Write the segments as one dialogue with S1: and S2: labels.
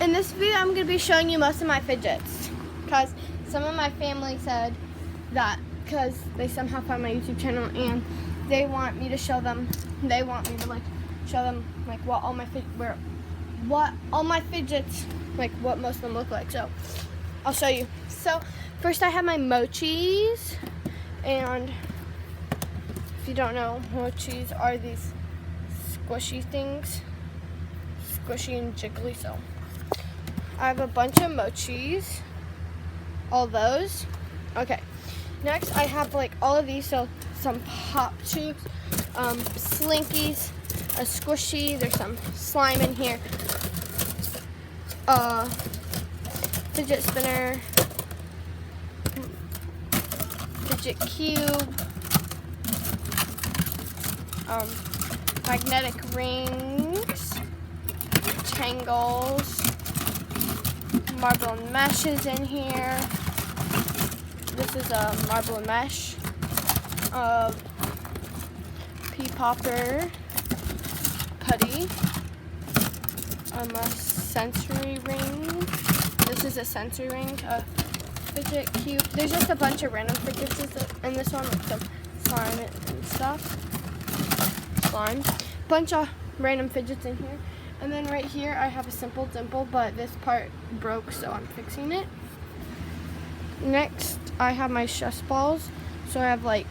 S1: In this video, I'm going to be showing you most of my fidgets. Because some of my family said that because they somehow found my YouTube channel and they want me to show them, show them like what all my fidgets, like what most of them look like. So I'll show you. So first I have my mochis, and if you don't know, mochis are these squishy things, squishy and jiggly. So I have a bunch of mochis, all those. Okay, next I have like all of these, so some pop tubes, slinkies, a squishy, there's some slime in here, fidget spinner, fidget cube, magnetic rings, tangles, marble and mesh is in here. This is a marble and mesh, pea popper, putty, a sensory ring. This is a sensory ring, a fidget cube. There's just a bunch of random fidgets in this one, with some slime and stuff. Slime. Bunch of random fidgets in here. And then right here I have a simple dimple, but this part broke, so I'm fixing it. Next I have my stress balls. So I have like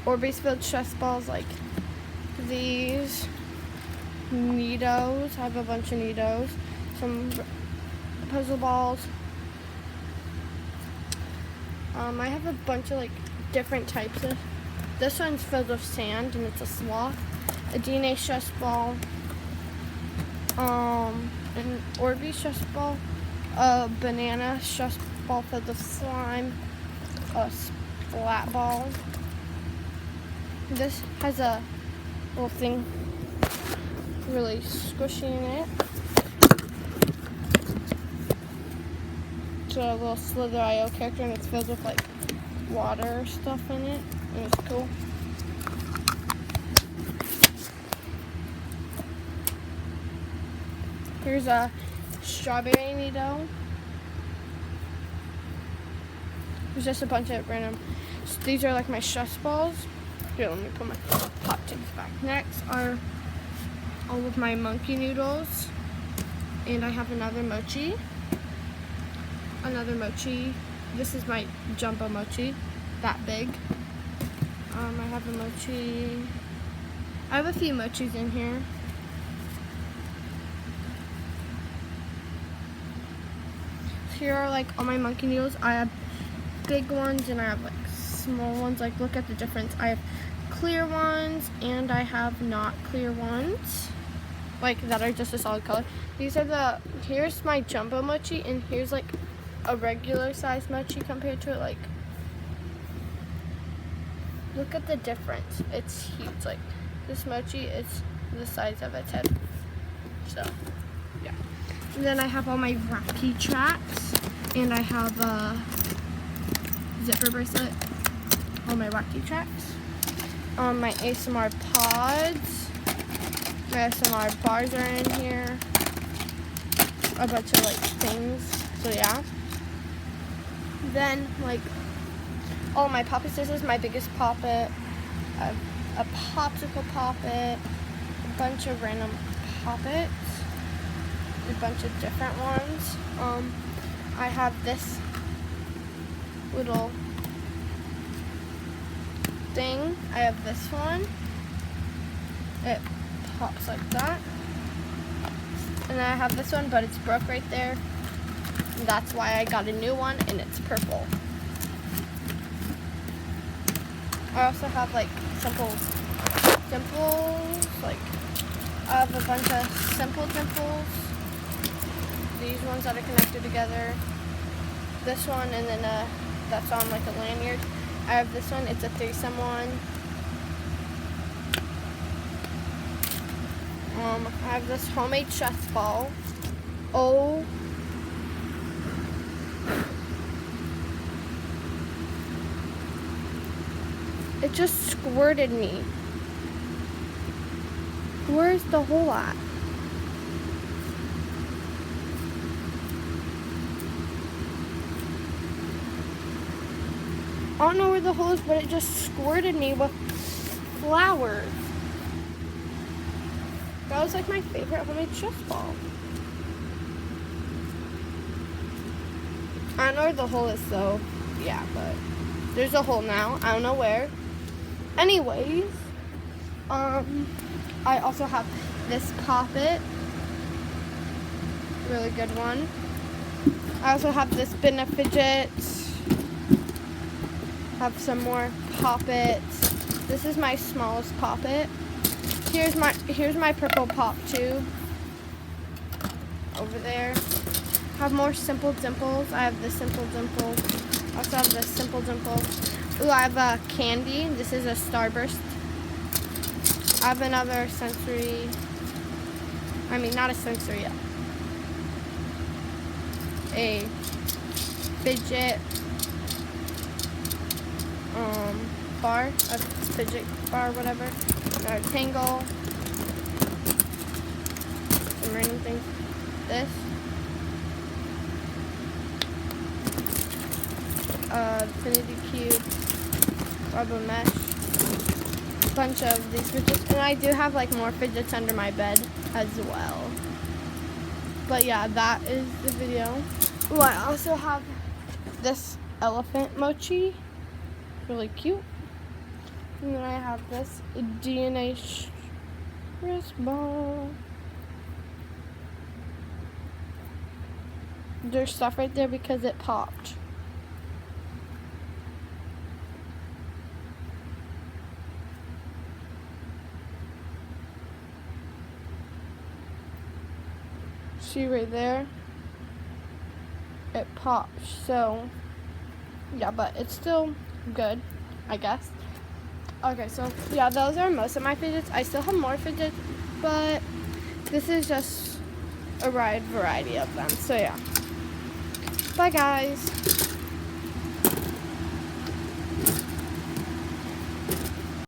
S1: Orbeez filled stress balls, like these. Neatos. I have a bunch of Neatos. Some puzzle balls. I have a bunch of like different types of. This one's filled with sand and it's a sloth. A DNA stress ball. An Orbeez stress ball. A banana stress ball filled with slime. A splat ball. This has a little thing really squishy in it. It's a little Slither.io character, and it's filled with like water stuff in it, and it's cool. Here's a strawberry Neato. There's just a bunch of random. These are like my stress balls. Here, let me put my pop tubes back. Next are all of my monkey noodles, and I have another mochi. This is my jumbo mochi, that big. I have a mochi. I have a few mochis in here. Here are like all my monkey noodles. I have big ones and I have like small ones. Like, look at the difference. I have clear ones and I have not clear ones, like that are just a solid color. These are here's my jumbo mochi, and here's like a regular size mochi compared to it. Like, look at the difference. It's huge. Like, this mochi is the size of its head. So yeah. And then I have all my Wacky tracks, and I have a zipper bracelet, all my Wacky tracks. My ASMR pods, my ASMR bars are in here, a bunch of like things, so yeah. Then like all my poppet scissors, my biggest poppet, a popsicle poppet, a bunch of random poppets, a bunch of different ones. I have this little thing. I have this one. It pops like that. And then I have this one, but it's broke right there. And that's why I got a new one, and it's purple. I also have like simple dimples. Like, I have a bunch of simple dimples. These ones that are connected together. This one, and then that's on like a lanyard. I have this one. It's a threesome one. I have this homemade stress ball. Oh. It just squirted me. Where's the hole at? don't know where the hole is, but it just squirted me with flowers. That was like my favorite homemade stress ball. I don't know where the hole is though. Yeah, but there's a hole now. I don't know where. Anyways, I also have this Pop-It. Really good one. I also have this bin of fidgets. Have some more Pop-Its. This is my smallest Pop-It. Here's my purple pop tube. Over there. Have more Simple Dimples. I have the Simple Dimple. Also have the Simple Dimple. Ooh, I have a candy. This is a Starburst. I have another sensory. I mean, not a sensory. A fidget bar, a fidget bar, whatever. Another Tangle. Some random things. This. Infinity Cube. Rubber mesh. Bunch of these fidgets. And I do have like more fidgets under my bed as well. But yeah, that is the video. Ooh, I also have this elephant mochi. Really cute. And then I have this DNA stress ball. There's stuff right there because it popped. See right there? It popped. So, yeah, but it's still good, I guess. Okay, so yeah, those are most of my fidgets. I still have more fidgets, but this is just a wide variety of them. So yeah. Bye guys.